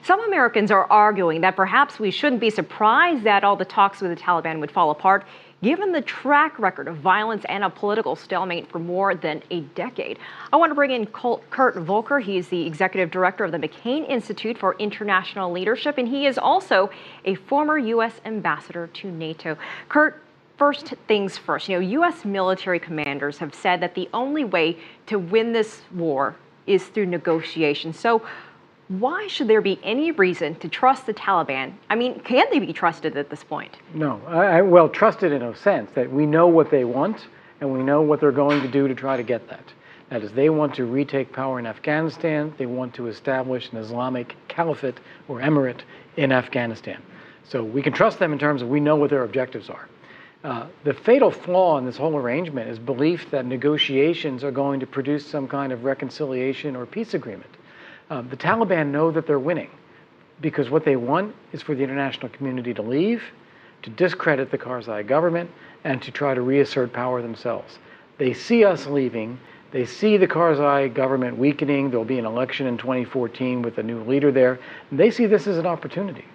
Some Americans are arguing that perhaps we shouldn't be surprised that all the talks with the Taliban would fall apart, given the track record of violence and a political stalemate for more than a decade. I want to bring in Kurt Volker. He is the executive director of the McCain Institute for International Leadership, and he is also a former U.S. ambassador to NATO. Kurt, first things first, U.S. military commanders have said that the only way to win this war is through negotiation. So why should there be any reason to trust the Taliban? I mean, can they be trusted at this point? No, well, trusted in a sense that we know what they want and we know what they're going to do to try to get that. That is, they want to retake power in Afghanistan. They want to establish an Islamic caliphate or emirate in Afghanistan. So we can trust them in terms of we know what their objectives are. The fatal flaw in this whole arrangement is belief that negotiations are going to produce some kind of reconciliation or peace agreement. The Taliban know that they're winning because what they want is for the international community to leave, to discredit the Karzai government, and to try to reassert power themselves. They see us leaving. They see the Karzai government weakening. There'll be an election in 2014 with a new leader there. And they see this as an opportunity.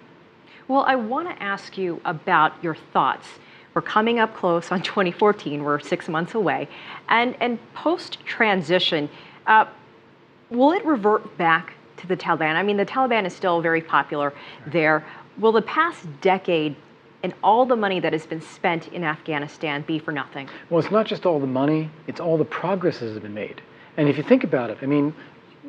Well, I want to ask you about your thoughts. We're coming up close on 2014. We're 6 months away. And post-transition, will it revert back to the Taliban? I mean, the Taliban is still very popular there. Will the past decade and all the money that has been spent in Afghanistan be for nothing? Well, it's not just all the money, it's all the progress that has been made. And if you think about it, I mean,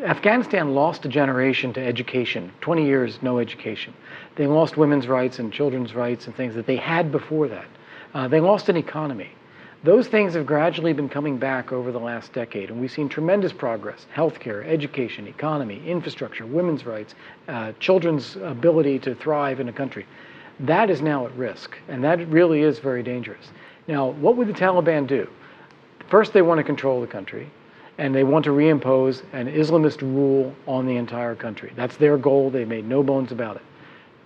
Afghanistan lost a generation to education, 20 years, no education. They lost women's rights and children's rights and things that they had before that. They lost an economy. Those things have gradually been coming back over the last decade, and we've seen tremendous progress: healthcare, education, economy, infrastructure, women's rights, children's ability to thrive in a country. That is now at risk, and that really is very dangerous. Now, what would the Taliban do? First, they want to control the country, and they want to reimpose an Islamist rule on the entire country. That's their goal. They made no bones about it.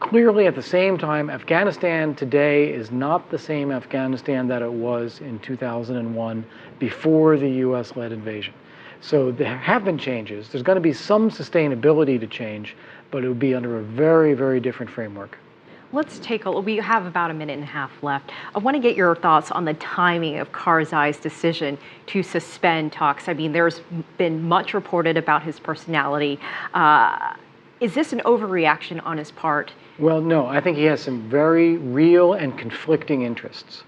Clearly, at the same time, Afghanistan today is not the same Afghanistan that it was in 2001 before the U.S.-led invasion. So there have been changes. There's going to be some sustainability to change, but it will be under a very, very different framework. Let's take a look. We have about a minute and a half left. I want to get your thoughts on the timing of Karzai's decision to suspend talks. I mean, there's been much reported about his personality. Is this an overreaction on his part? Well, no. I think he has some very real and conflicting interests.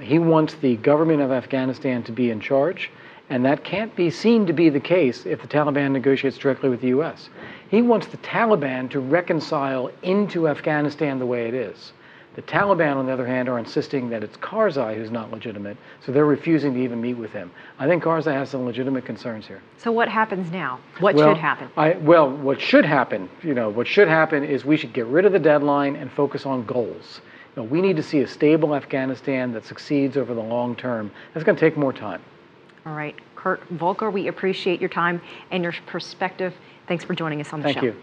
He wants the government of Afghanistan to be in charge, and that can't be seen to be the case if the Taliban negotiates directly with the U.S. He wants the Taliban to reconcile into Afghanistan the way it is. The Taliban, on the other hand, are insisting that it's Karzai who's not legitimate, so they're refusing to even meet with him. I think Karzai has some legitimate concerns here. So what happens now? What should happen? What should happen, is we should get rid of the deadline and focus on goals. We need to see a stable Afghanistan that succeeds over the long term. That's going to take more time. All right. Kurt Volker, we appreciate your time and your perspective. Thanks for joining us on the show. Thank you.